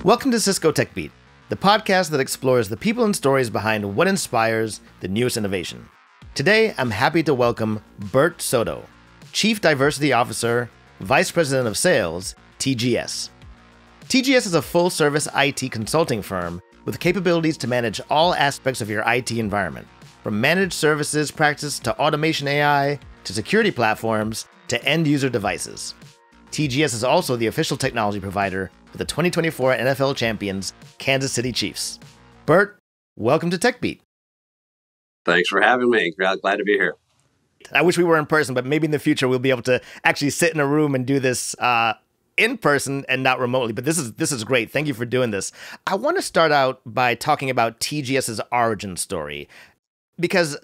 Welcome to Cisco Tech Beat, the podcast that explores the people and stories behind what inspires the newest innovation. Today, I'm happy to welcome Bert Soto, Chief Diversity Officer, Vice President of Sales, TGS. TGS is a full-service IT consulting firm with capabilities to manage all aspects of your IT environment, from managed services practice to automation AI, to security platforms, to end-user devices. TGS is also the official technology provider for the 2024 NFL champions, Kansas City Chiefs. Bert, welcome to TechBeat. Thanks for having me. Glad to be here. I wish we were in person, but maybe in the future we'll be able to actually sit in a room and do this in person and not remotely. But this is great. Thank you for doing this. I want to start out by talking about TGS's origin story, because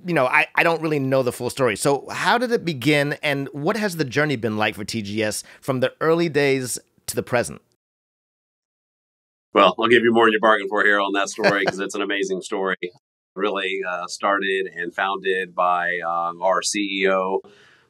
I don't really know the full story. So how did it begin, and what has the journey been like for TGS from the early days to the present? Well, I'll give you more than you bargained for here on that story, because it's an amazing story. Really started and founded by our CEO,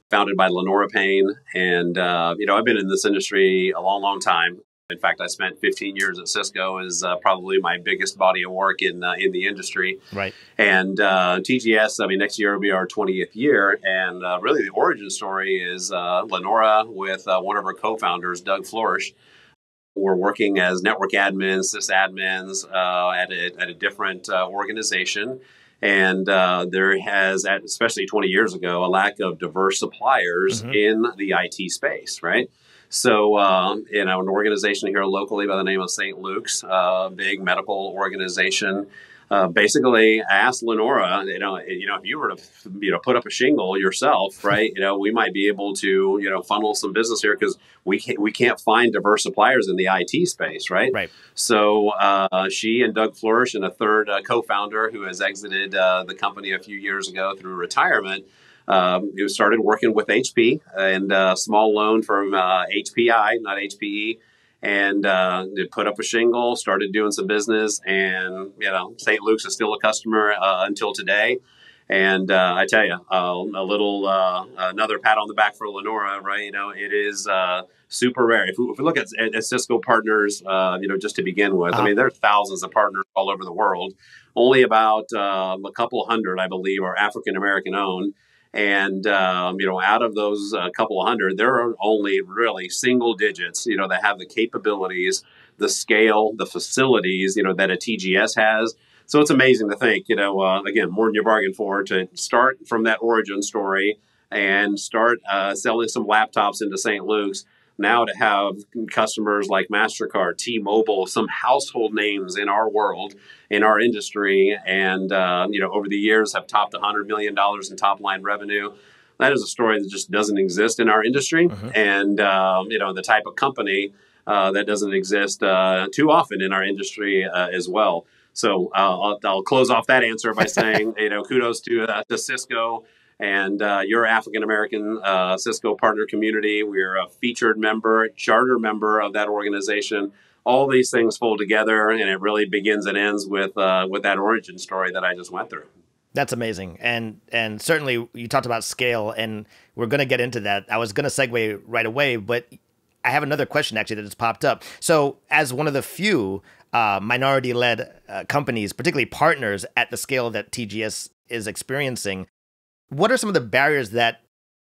founded by Lenora Payne. And, I've been in this industry a long, long time. In fact, I spent 15 years at Cisco, is probably my biggest body of work in the industry. Right. And TGS, next year will be our 20th year. And really the origin story is Lenora with one of her co-founders, Doug Flourish. We're working as network admins, sysadmins at a different organization. And there has, especially 20 years ago, a lack of diverse suppliers in the IT space, right? So, an organization here locally by the name of St. Luke's, a big medical organization, basically asked Lenora, if you were to, put up a shingle yourself, right, we might be able to, funnel some business here, because we can't find diverse suppliers in the IT space, right? Right. So she and Doug Flourish and a third co-founder who has exited the company a few years ago through retirement, who started working with HP and a small loan from HPI, not HPE, and they put up a shingle, started doing some business, and St. Luke's is still a customer until today. And I tell you, another pat on the back for Lenora, right? It is super rare. If we look at Cisco partners, just to begin with, there are thousands of partners all over the world. Only about a couple hundred, I believe, are African American owned. And, out of those couple of hundred, there are only really single digits, that have the capabilities, the scale, the facilities, that a TGS has. So it's amazing to think, again, more than you bargained for, to start from that origin story and start selling some laptops into St. Luke's. Now to have customers like MasterCard, T-Mobile, some household names in our world, in our industry, and over the years have topped $100 million in top-line revenue. That is a story that just doesn't exist in our industry, and the type of company that doesn't exist too often in our industry as well. So I'll close off that answer by saying, kudos to Cisco and your African-American Cisco partner community. We're a featured member, charter member of that organization. All these things fold together, and it really begins and ends with that origin story that I just went through. That's amazing. And certainly you talked about scale, and we're going to get into that. I was going to segue right away, but I have another question actually that just popped up. So as one of the few minority-led companies, particularly partners at the scale that TGS is experiencing, what are some of the barriers that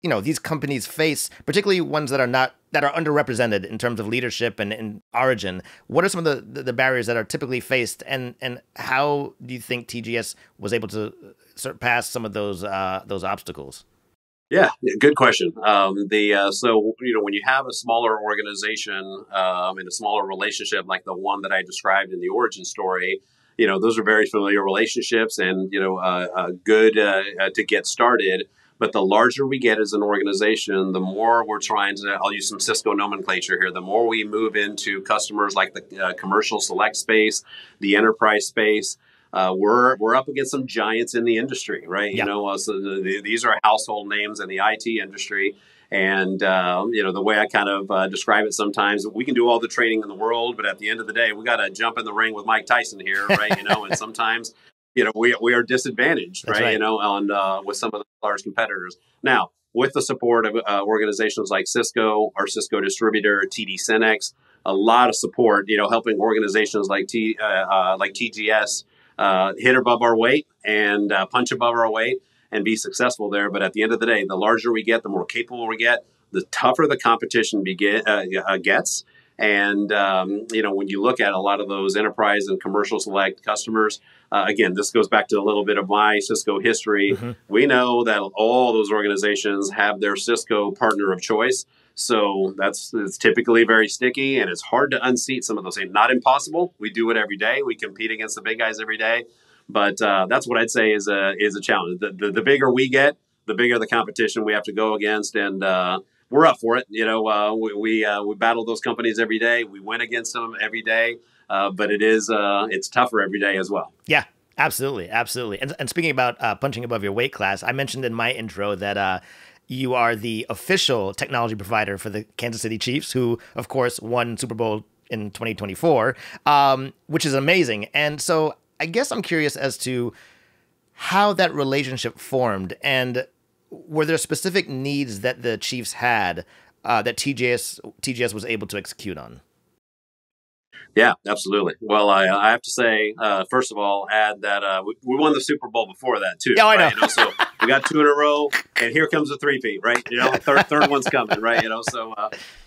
these companies face, particularly ones that are underrepresented in terms of leadership and origin? What are some of the barriers that are typically faced, and how do you think TGS was able to surpass some of those obstacles? Yeah, good question. So when you have a smaller organization and a smaller relationship like the one that I described in the origin story, those are very familiar relationships and good to get started. But the larger we get as an organization, the more we're trying to, I'll use some Cisco nomenclature here, the more we move into customers like the commercial select space, the enterprise space. We're up against some giants in the industry, right? Yeah. These are household names in the IT industry. And, the way I kind of describe it sometimes, we can do all the training in the world, but at the end of the day, we got to jump in the ring with Mike Tyson here, right? And sometimes, we are disadvantaged, right? With some of the large competitors. Now, with the support of organizations like Cisco, our Cisco distributor, TD Synnex, a lot of support, helping organizations like TGS hit above our weight and punch above our weight and be successful there. But at the end of the day, the larger we get, the more capable we get, the tougher the competition gets. And, when you look at a lot of those enterprise and commercial select customers, again, this goes back to a little bit of my Cisco history. Mm-hmm. We know that all those organizations have their Cisco partner of choice. So it's typically very sticky, and it's hard to unseat some of those things. Not impossible. We do it every day. We compete against the big guys every day. But that's what I'd say is a challenge. The bigger we get, the bigger the competition we have to go against, and we're up for it. We battle those companies every day. We win against them every day, but it's tougher every day as well. Yeah, absolutely, absolutely. And speaking about punching above your weight class, I mentioned in my intro that you are the official technology provider for the Kansas City Chiefs, who, of course, won Super Bowl in 2024, which is amazing. And so I guess I'm curious as to how that relationship formed, and were there specific needs that the Chiefs had that TGS was able to execute on? Yeah, absolutely. Well, I have to say, first of all, add that we won the Super Bowl before that too. Yeah, I know. So we got 2 in a row, and here comes the three-peat, right? Third one's coming, right? So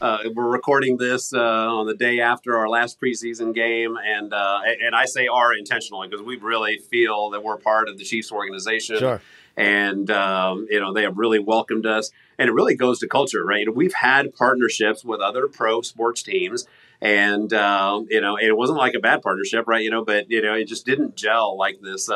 we're recording this on the day after our last preseason game, and I say "our" intentionally because we really feel that we're part of the Chiefs organization. Sure. And, they have really welcomed us. And it really goes to culture, right? We've had partnerships with other pro sports teams. And, it wasn't like a bad partnership, right? But, it just didn't gel like this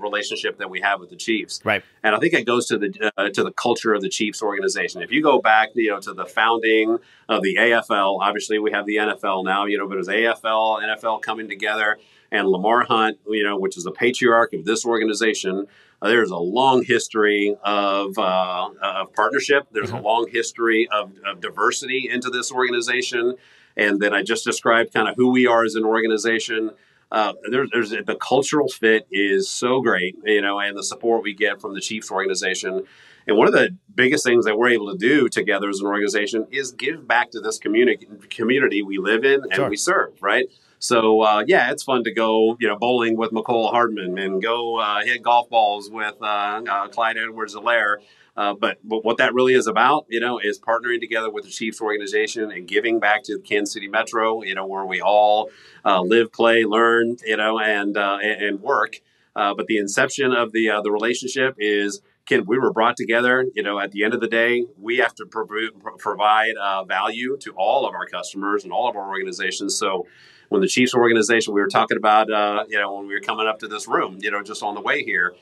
relationship that we have with the Chiefs. Right. And I think it goes to the culture of the Chiefs organization. If you go back, to the founding of the AFL, obviously we have the NFL now, but it was AFL, NFL coming together. And Lamar Hunt, which is the patriarch of this organization, there's a long history of partnership. There's a long history of diversity into this organization. And then I just described kind of who we are as an organization. There's the cultural fit is so great, and the support we get from the Chiefs organization. And one of the biggest things that we're able to do together as an organization is give back to this community we live in and we serve, right? So, it's fun to go, bowling with McCole Hardman and go hit golf balls with Clyde Edwards-Helaire. But what that really is about, is partnering together with the Chiefs organization and giving back to the Kansas City Metro, where we all live, play, learn, and work. But the inception of the relationship is, we were brought together. At the end of the day, we have to provide value to all of our customers and all of our organizations. So when the Chiefs organization, we were talking about, when we were coming up to this room, just on the way here,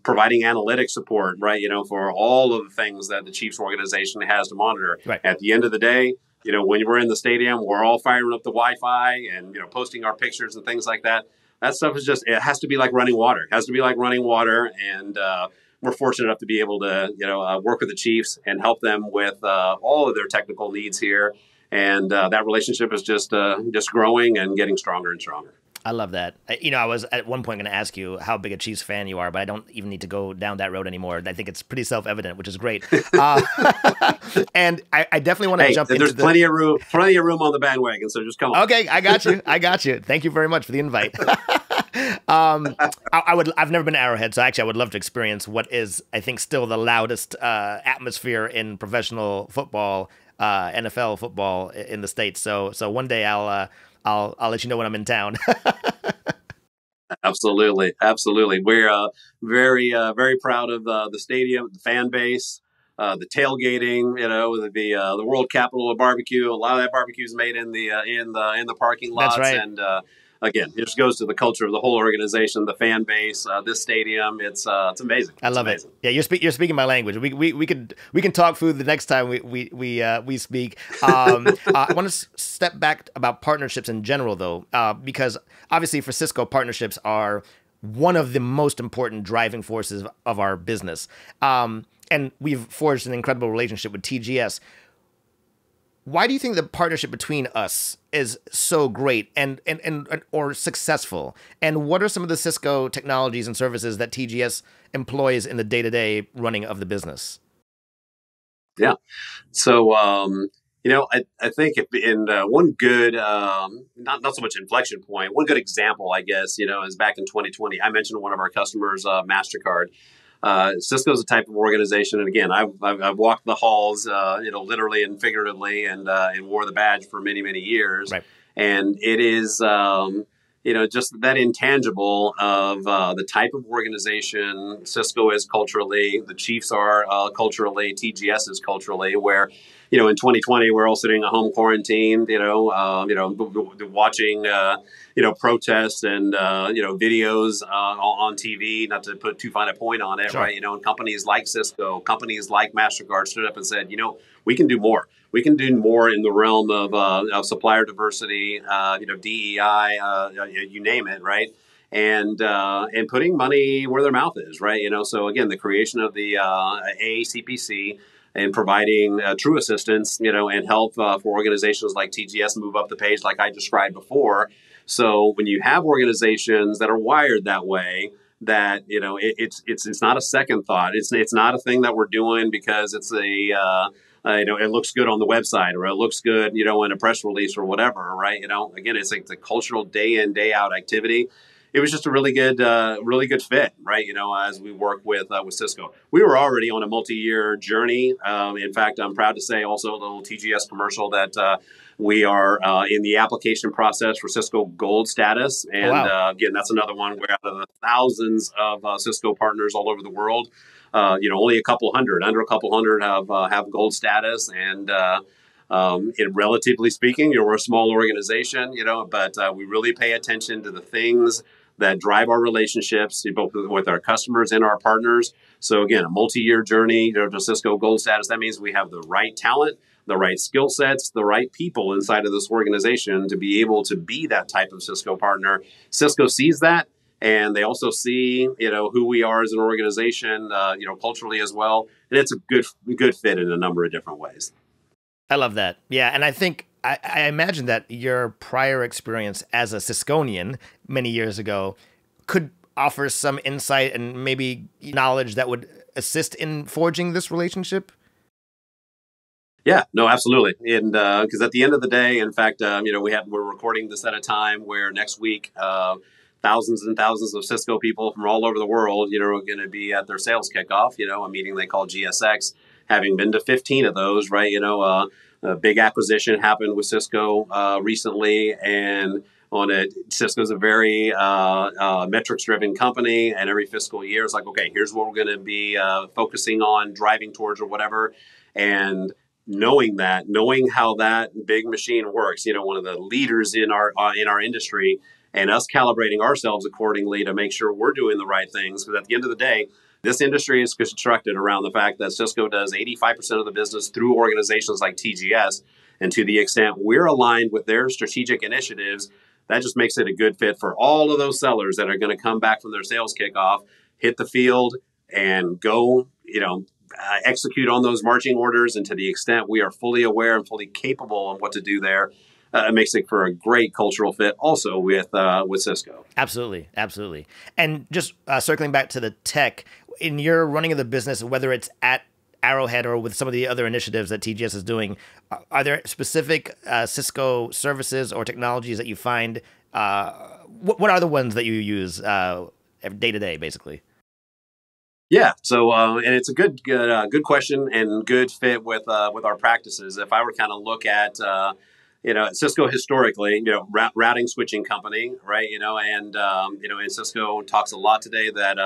providing analytic support, right, for all of the things that the Chiefs organization has to monitor. Right. At the end of the day, when we're in the stadium, we're all firing up the Wi-Fi and, posting our pictures and things like that. That stuff is it has to be like running water. It has to be like running water. And we're fortunate enough to be able to, work with the Chiefs and help them with all of their technical needs here. And that relationship is just growing and getting stronger and stronger. I love that. I was at one point going to ask you how big a Chiefs fan you are, but I don't even need to go down that road anymore. I think it's pretty self-evident, which is great. And I definitely want to jump into there's plenty of room on the bandwagon, so just come on. Okay, I got you. Thank you very much for the invite. I've never been to Arrowhead, so actually I would love to experience what is, I think, still the loudest atmosphere in professional football, NFL football in the States. So one day I'll let you know when I'm in town. Absolutely. We're very proud of the stadium, the fan base, the tailgating. The World Capital of Barbecue. A lot of that barbecue is made in the parking lots. That's right. And again, it just goes to the culture of the whole organization, the fan base, this stadium. It's amazing. I love it. Yeah, you're speaking my language. We can talk food the next time we speak. I want to step back about partnerships in general, though, because obviously for Cisco, partnerships are one of the most important driving forces of our business. And we've forged an incredible relationship with TGS. Why do you think the partnership between us is so great and or successful? And what are some of the Cisco technologies and services that TGS employs in the day-to-day running of the business? Yeah. So, I think if in one good, not so much inflection point, one good example, I guess, is back in 2020. I mentioned one of our customers, MasterCard. Cisco is a type of organization, and again, I've walked the halls, literally and figuratively, and wore the badge for many, many years. Right. And it is, just that intangible of the type of organization Cisco is culturally, the Chiefs are culturally, TGS is culturally, where in 2020, we're all sitting at home quarantined, watching, protests and, videos on TV, not to put too fine a point on it, Sure. right? And companies like Cisco, companies like MasterCard stood up and said, we can do more. We can do more in the realm of supplier diversity, DEI, you name it, right? And putting money where their mouth is, right? So again, the creation of the AACPC and providing true assistance, and help for organizations like TGS move up the page, like I described before. So when you have organizations that are wired that way, that it's not a second thought. It's not a thing that we're doing because it's it looks good on the website or it looks good, in a press release or whatever, right? Again, it's like the cultural day in, day out activity. It was just a really good fit, right? As we work with Cisco, we were already on a multi-year journey. In fact, I'm proud to say also a little TGS commercial that we are in the application process for Cisco Gold status, and wow. Again, that's another one where out of the thousands of Cisco partners all over the world, only under a couple hundred have gold status, and relatively speaking, we're a small organization, but we really pay attention to the things that drive our relationships, both with our customers and our partners. So again, a multi-year journey to Cisco Gold status. That means we have the right talent, the right skill sets, the right people inside of this organization to be able to be that type of Cisco partner. Cisco sees that. And they also see, who we are as an organization, culturally as well. And it's a good fit in a number of different ways. I love that. Yeah. And I think, I imagine that your prior experience as a Cisconian many years ago could offer some insight and maybe knowledge that would assist in forging this relationship. Yeah, no, absolutely. And because at the end of the day, in fact, we're recording this at a time where next week, thousands and thousands of Cisco people from all over the world, are going to be at their sales kickoff, a meeting they call GSX, having been to 15 of those, right? A big acquisition happened with Cisco recently, and Cisco's a very metrics-driven company, and every fiscal year it's like, okay, here's what we're going to be focusing on, driving towards, or whatever, and knowing how that big machine works, one of the leaders in our industry, and us calibrating ourselves accordingly to make sure we're doing the right things, because at the end of the day, this industry is constructed around the fact that Cisco does 85% of the business through organizations like TGS. And to the extent we're aligned with their strategic initiatives, that just makes it a good fit for all of those sellers that are going to come back from their sales kickoff, hit the field, and go, execute on those marching orders. And to the extent we are fully aware and fully capable of what to do there, it makes it for a great cultural fit also with Cisco. Absolutely. Absolutely. And just circling back to the tech, in your running of the business, whether it's at Arrowhead or with some of the other initiatives that TGS is doing, are there specific Cisco services or technologies that you find? What are the ones that you use day to day, basically? Yeah. So, and it's a good question and good fit with our practices. If I were to kind of look at Cisco historically, routing switching company, right? And Cisco talks a lot today that,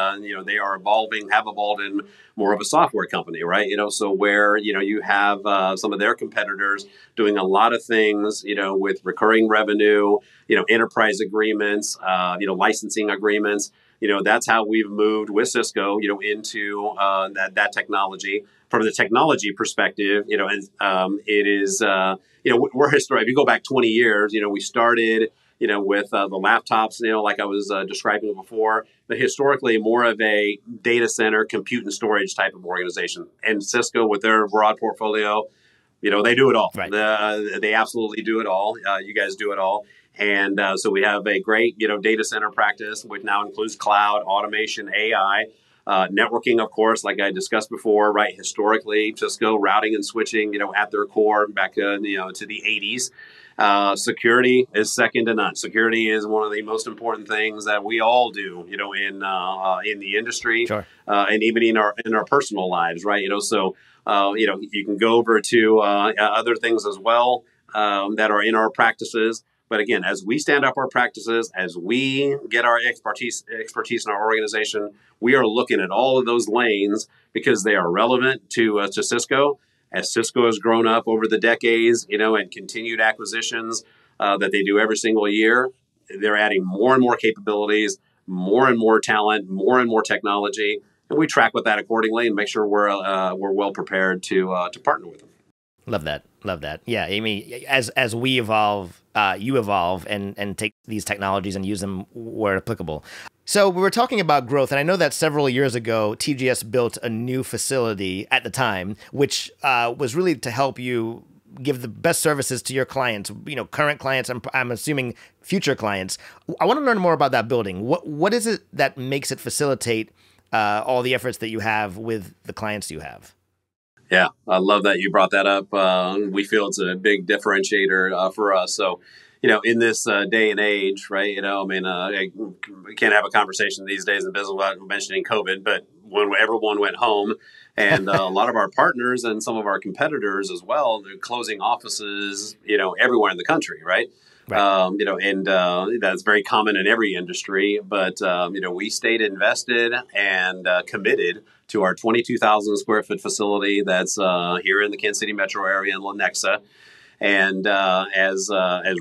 they have evolved in more of a software company, right? So where, you have some of their competitors doing a lot of things, with recurring revenue, enterprise agreements, licensing agreements. That's how we've moved with Cisco, into that technology. From the technology perspective, and it is, we're historic. If you go back 20 years, we started, with the laptops, like I was describing before, but historically more of a data center, compute and storage type of organization. And Cisco, with their broad portfolio, they do it all. Right. They absolutely do it all. You guys do it all. And so we have a great, data center practice, which now includes cloud, automation, AI. Networking, of course, like I discussed before, right? Historically, Cisco routing and switching, at their core back, to the 80s. Security is second to none. Security is one of the most important things that we all do, in the industry, Sure. and even in our personal lives, right? You can go over to other things as well that are in our practices. But again, as we stand up our practices, as we get our expertise in our organization, we are looking at all of those lanes because they are relevant to Cisco. As Cisco has grown up over the decades, and continued acquisitions that they do every single year, they're adding more and more capabilities, more and more talent, more and more technology, and we track with that accordingly and make sure we're well prepared to partner with them. Love that. Love that. Yeah. I mean, as we evolve, you evolve and take these technologies and use them where applicable. So we were talking about growth, and I know that several years ago, TGS built a new facility at the time, which was really to help you give the best services to your clients, current clients, I'm assuming future clients. I want to learn more about that building. What is it that makes it facilitate all the efforts that you have with the clients you have? Yeah, I love that you brought that up. We feel it's a big differentiator for us. So, in this day and age, right? We can't have a conversation these days in business without mentioning COVID. But when everyone went home, and a lot of our partners and some of our competitors as well, they're closing offices, everywhere in the country, right? Right. That's very common in every industry. But we stayed invested and committed to our 22,000 square foot facility that's here in the Kansas City metro area in Lenexa. And as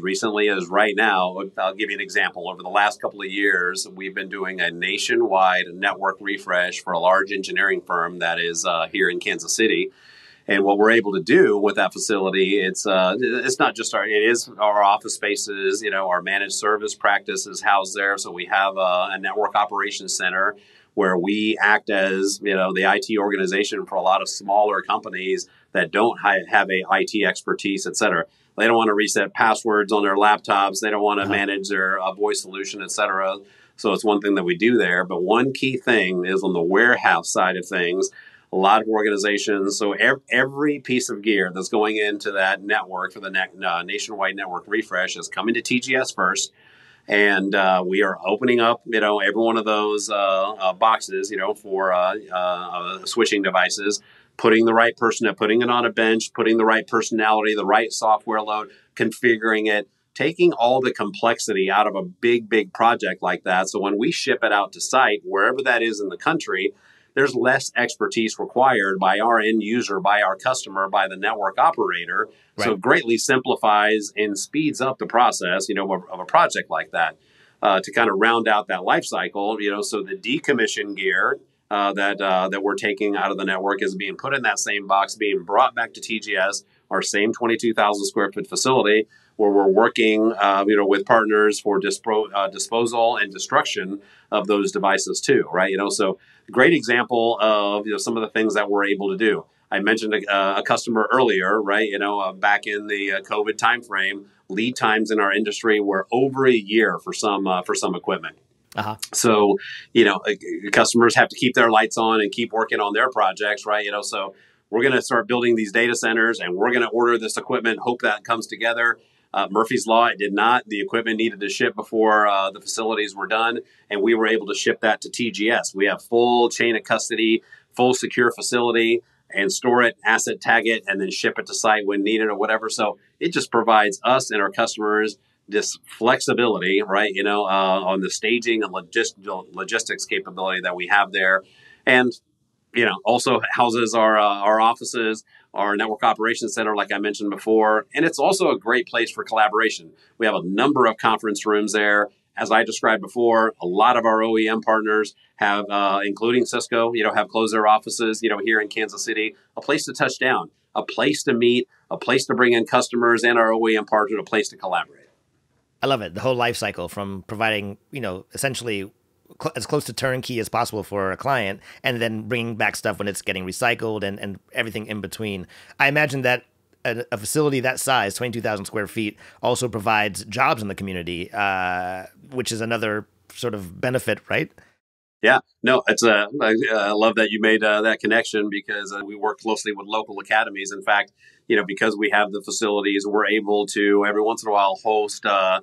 recently as right now, I'll give you an example. Over the last couple of years, we've been doing a nationwide network refresh for a large engineering firm that is here in Kansas City. And what we're able to do with that facility, it's not just it is our office spaces, our managed service practice is housed there. So we have a network operations center where we act as, the IT organization for a lot of smaller companies that don't have a IT expertise, et cetera. They don't want to reset passwords on their laptops. They don't want to manage their voice solution, et cetera. So it's one thing that we do there. But one key thing is on the warehouse side of things. A lot of organizations, so every piece of gear that's going into that network for the nationwide network refresh is coming to TGS first. And we are opening up, every one of those boxes, for switching devices, putting the right person, putting it on a bench, putting the right personality, the right software load, configuring it, taking all the complexity out of a big project like that. So when we ship it out to site, wherever that is in the country, there's less expertise required by our end user, by our customer, by the network operator. Right. So it greatly simplifies and speeds up the process, of a project like that. To kind of round out that life cycle, so the decommissioned gear that we're taking out of the network is being put in that same box, being brought back to TGS, our same 22,000 square foot facility, where we're working, with partners for disposal and destruction of those devices too, right? So great example of some of the things that we're able to do. I mentioned a customer earlier, right? Back in the COVID timeframe, lead times in our industry were over a year for some equipment. Uh-huh. So, customers have to keep their lights on and keep working on their projects, right? So we're going to start building these data centers and we're going to order this equipment, hope that comes together. Murphy's Law, it did not. The equipment needed to ship before the facilities were done, and we were able to ship that to TGS. We have full chain of custody, full secure facility, and store it, asset tag it, and then ship it to site when needed or whatever. So it just provides us and our customers this flexibility, right, on the staging and logistics capability that we have there. And also houses our offices, our network operations center, like I mentioned before. And it's also a great place for collaboration. We have a number of conference rooms there. As I described before, a lot of our OEM partners have, including Cisco, have closed their offices, here in Kansas City, a place to touch down, a place to meet, a place to bring in customers and our OEM partners, a place to collaborate. I love it. The whole life cycle from providing, essentially as close to turnkey as possible for a client, and then bringing back stuff when it's getting recycled and everything in between. I imagine that a facility that size, 22,000 square feet, also provides jobs in the community, which is another sort of benefit, right? Yeah, no, I love that you made that connection because we work closely with local academies. In fact, because we have the facilities, we're able to every once in a while host, a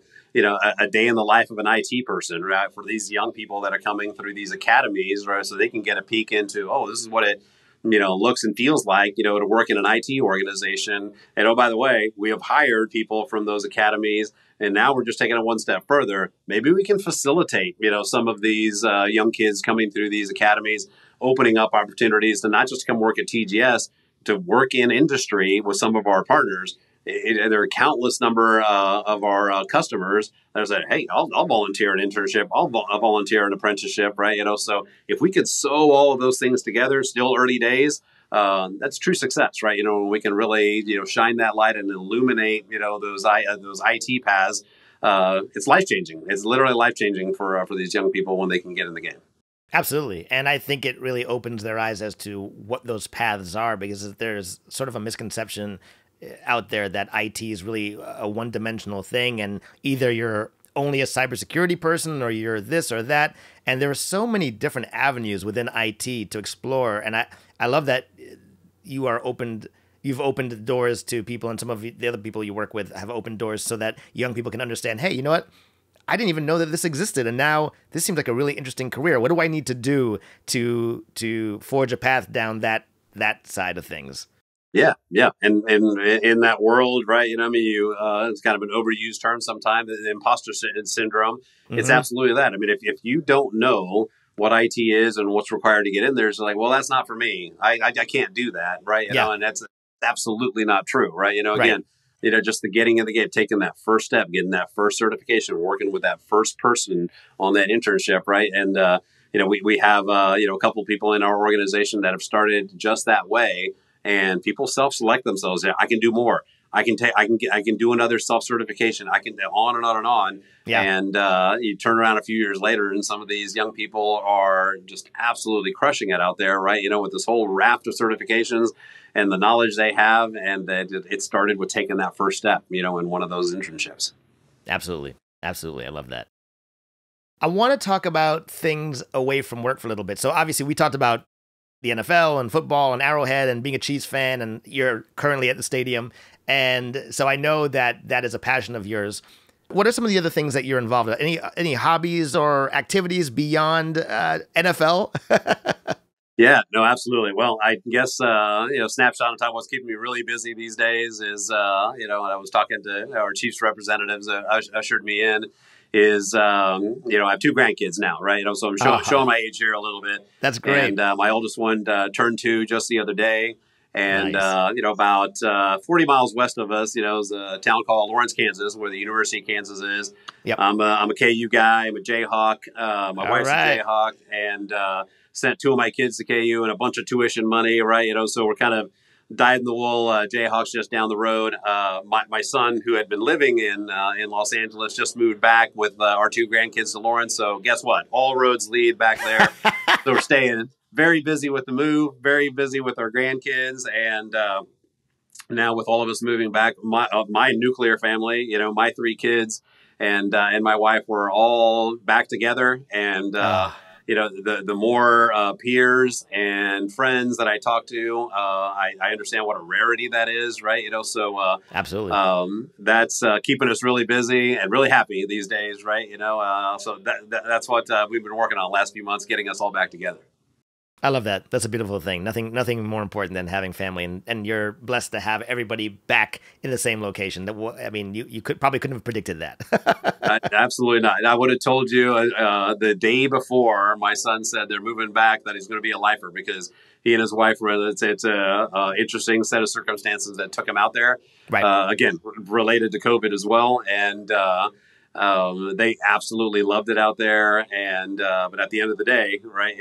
day in the life of an IT person, right? For these young people that are coming through these academies, right? So they can get a peek into, oh, this is what it, looks and feels like, to work in an IT organization. And oh, by the way, we have hired people from those academies, and now we're just taking it one step further. Maybe we can facilitate, some of these young kids coming through these academies, opening up opportunities to not just come work at TGS, to work in industry with some of our partners. There are countless number of our customers that have said, "Hey, I'll volunteer an internship. I'll volunteer an apprenticeship." Right? So if we could sew all of those things together, still early days, that's true success, right? When we can really, shine that light and illuminate, those IT paths. It's life changing. It's literally life changing for these young people when they can get in the game. Absolutely. And I think it really opens their eyes as to what those paths are, because there's sort of a misconception out there that IT is really a one-dimensional thing, and either you're only a cybersecurity person or you're this or that. And there are so many different avenues within IT to explore. And I love that you've opened the doors to people, and some of the other people you work with have opened doors so that young people can understand, hey, you know what? I didn't even know that this existed, and now this seems like a really interesting career. What do I need to do to forge a path down that side of things? Yeah, and in that world, right? It's kind of an overused term sometimes. The syndrome. It's Hmm. absolutely that. I mean, if you don't know what IT is and what's required to get in there, it's like, well, that's not for me. I can't do that, right? Yeah, And that's absolutely not true, right? right. Again, just the getting in the game, taking that first step, getting that first certification, working with that first person on that internship, right? And we have a couple of people in our organization that have started just that way, and people self-select themselves. I can do more. I can do another self-certification. I can on and on and on. Yeah, And you turn around a few years later, and some of these young people are just absolutely crushing it out there, right? With this whole raft of certifications and the knowledge they have, and that it started with taking that first step, in one of those internships. absolutely. Absolutely. I love that. I want to talk about things away from work for a little bit. So obviously we talked about the NFL and football and Arrowhead and being a Chiefs fan, and you're currently at the stadium. And so I know that that is a passion of yours. What are some of the other things that you're involved in? Any hobbies or activities beyond NFL? Yeah, no, absolutely. Well, I guess snapshot on top. What's keeping me really busy these days is I was talking to our Chiefs representatives, ushered me in. Is I have two grandkids now, right? So I'm showing Ah, my age here a little bit, that's great. and my oldest one turned two just the other day, and Nice. about 40 miles west of us, is a town called Lawrence, Kansas, where the University of Kansas is. Yep. I'm a KU guy. I'm a Jayhawk. My All wife's a right. Jayhawk, and sent two of my kids to KU and a bunch of tuition money, right? So we're kind of dyed in the wool Jayhawks just down the road. My son, who had been living in Los Angeles, just moved back with our two grandkids to Lawrence. So guess what? All roads lead back there. So we're staying very busy with the move, very busy with our grandkids, and now with all of us moving back, my nuclear family, my three kids and my wife were all back together, and Ah, the more peers and friends that I talk to, I understand what a rarity that is, right? So absolutely. that's keeping us really busy and really happy these days, right? So that's what we've been working on the last few months, getting us all back together. I love that. That's a beautiful thing. Nothing more important than having family, and you're blessed to have everybody back in the same location. I mean, you couldn't have predicted that. Absolutely not. I would have told you the day before my son said they're moving back that he's going to be a lifer, because he and his wife were. It's a interesting set of circumstances that took him out there. Right. Again, related to COVID as well, and they absolutely loved it out there. And but at the end of the day, right?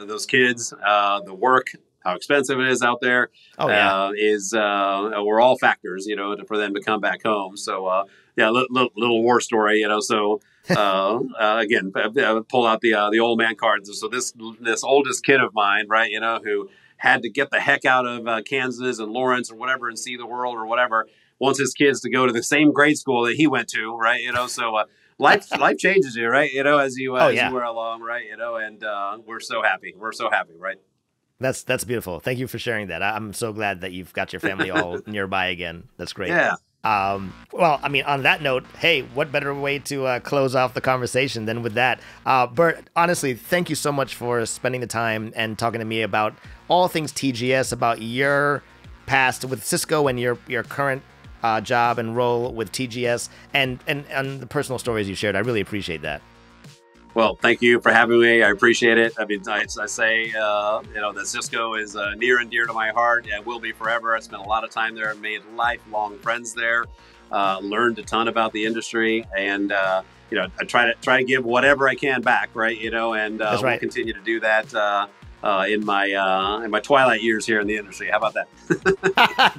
Those kids, the work, how expensive it is out there, Oh yeah. is were all factors, for them to come back home. So yeah, little war story, So again, pull out the old man cards. So this oldest kid of mine, right? Who had to get the heck out of Kansas and Lawrence or whatever and see the world or whatever. Wants his kids to go to the same grade school that he went to, right? So life changes you, right? As you Oh as yeah. you wear along, right? And we're so happy. We're so happy, right? That's beautiful. Thank you for sharing that. I'm so glad that you've got your family all nearby again. That's great. Yeah. Well, I mean, on that note, hey, what better way to close off the conversation than with that? Bert, honestly, thank you so much for spending the time and talking to me about all things TGS, about your past with Cisco and your current job and role with TGS, and the personal stories you shared. I really appreciate that. Well, thank you for having me. I appreciate it. I mean, I say, that Cisco is near and dear to my heart. Yeah, it will be forever. I spent a lot of time there, made lifelong friends there, learned a ton about the industry, and I try to give whatever I can back, right? And That's right. we'll continue to do that in my twilight years here in the industry. How about that?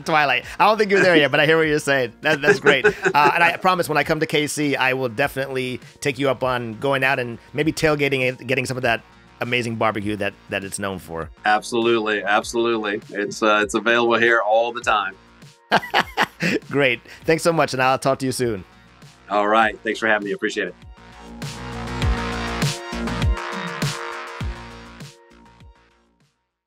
Twilight. I don't think you're there yet, but I hear what you're saying. That's great. And I promise when I come to KC, I will definitely take you up on going out and maybe tailgating and getting some of that amazing barbecue that it's known for. Absolutely. It's available here all the time. Great. Thanks so much, and I'll talk to you soon. All right. Thanks for having me. Appreciate it.